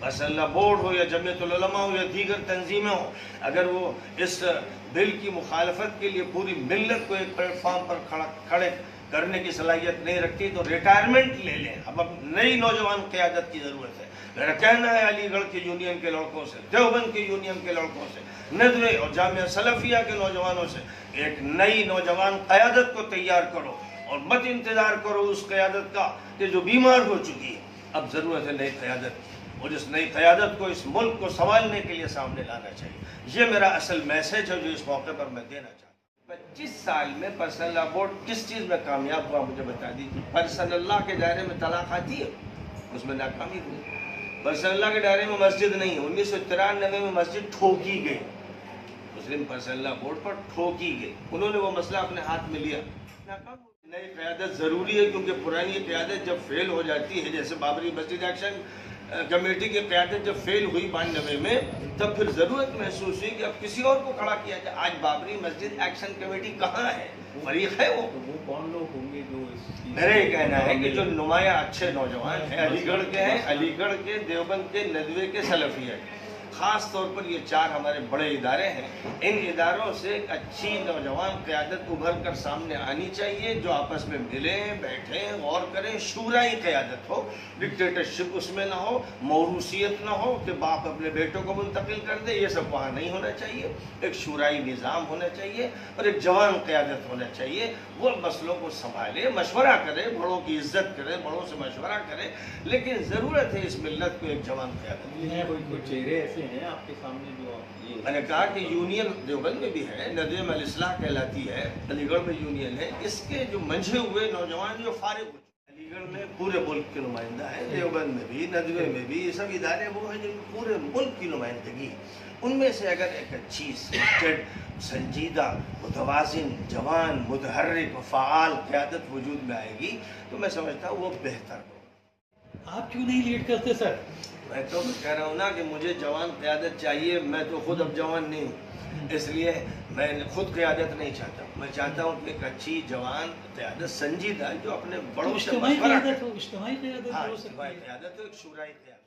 मसल्ला बोर्ड हो या जमीयतुल उलमा हो या दीगर तंजीमें हो, अगर वो इस बिल की मुखालफत के लिए पूरी मिल्लत को एक प्लेटफॉर्म पर खड़े करने की सलाहियत नहीं रखती तो रिटायरमेंट ले लें। अब नई नौजवान क़यादत की ज़रूरत है। मेरा कहना है अलीगढ़ के यूनियन के लड़कों से, देवबंद के यूनियन के लड़कों से, नदवे और जामिया सलफिया के नौजवानों से, एक नई नौजवान क़यादत को तैयार करो और मत इंतज़ार करो उस क़यादत का कि जो बीमार हो चुकी है। अब ज़रूरत है नई क़यादत, और इस नई क़यादत को इस मुल्क को संभालने के लिए सामने लाना चाहिए। ये मेरा असल मैसेज है जो इस मौके पर मैं देना चाहता हूँ। 25 साल में पर्सनल लॉ बोर्ड किस चीज़ में कामयाब हुआ मुझे बता दीजिए। पर्सनल लॉ के दायरे में तलाक आती है, उसमें नाकामी हुई। पर्सनल लॉ के दायरे में मस्जिद नहीं है, 1993 में मस्जिद ठोकी गई, मुस्लिम पर्सनल लॉ बोर्ड पर ठोकी गई, उन्होंने वो मसला अपने हाथ में लिया। नई क़यादत ज़रूरी है क्योंकि पुरानी क़यादत जब फेल हो जाती है, जैसे बाबरी मस्जिद एक्शन कमेटी की क़यादत जब फेल हुई 92 में, तब फिर ज़रूरत महसूस हुई कि अब किसी और को खड़ा किया जाए। आज बाबरी मस्जिद एक्शन कमेटी कहाँ है, फरीक है वो कौन लोग होंगे जो मेरा ये कहना है कि जो नुमाया अच्छे नौजवान हैं, अलीगढ़ के हैं, अलीगढ़ के, देवबंद के, नदवे के, सलफिया के, ख़ास तौर पर ये 4 हमारे बड़े इदारे हैं। इन इदारों से एक अच्छी नौजवान क़यादत उभर कर सामने आनी चाहिए जो आपस में मिलें, बैठें, गौर करें, शूराई क़यादत हो, डिक्टेटरशिप उसमें ना हो, मौरूसियत ना हो कि बाप अपने बेटों को मुंतकिल कर दे, ये सब वहाँ नहीं होना चाहिए। एक शूराई निज़ाम होना चाहिए और एक जवान क़यादत होना चाहिए। वो मसलों को संभाले, मशवरा करे, बड़ों की इज्जत करे, बड़ों से मशवरा करे, लेकिन ज़रूरत है इस मिल्लत को एक जवान क़यादत। कोई चेहरे ऐसे हैं आपके सामने जो मैंने कहा कि यूनियन देवबंद में भी है, नदवे में अल-इस्लाह कहलाती है, अलीगढ़ में यूनियन है, इसके जो मंझे हुए नौजवान जो फारिग हो चुके, अलीगढ़ में पूरे मुल्क के नुमाइंदा है, देवबंद में भी, नदवे में भी, ये सब इदारे वो हैं जिनकी पूरे मुल्क की नुमाइंदगी। उनमें से अगर एक अच्छी सिलेक्टेड, संजीदा, मुतवाज़िन, जवान, मुतहर्रिक, फ़आल क़यादत वजूद में आएगी तो मैं समझता हूँ वो बेहतर होगा। आप क्यों नहीं लीड करते सर? मैं तो कह रहा हूँ ना कि मुझे जवान क़यादत चाहिए, मैं तो खुद अब जवान नहीं हूँ, इसलिए मैं खुद क़यादत नहीं चाहता। मैं चाहता हूँ कि एक अच्छी जवान क़यादत संजीदा जो अपने बड़ों से मशवरा करे। इज्तिमाई क़यादत हाँ, हो सकती है। क़यादत तो एक शूराई क़यादत।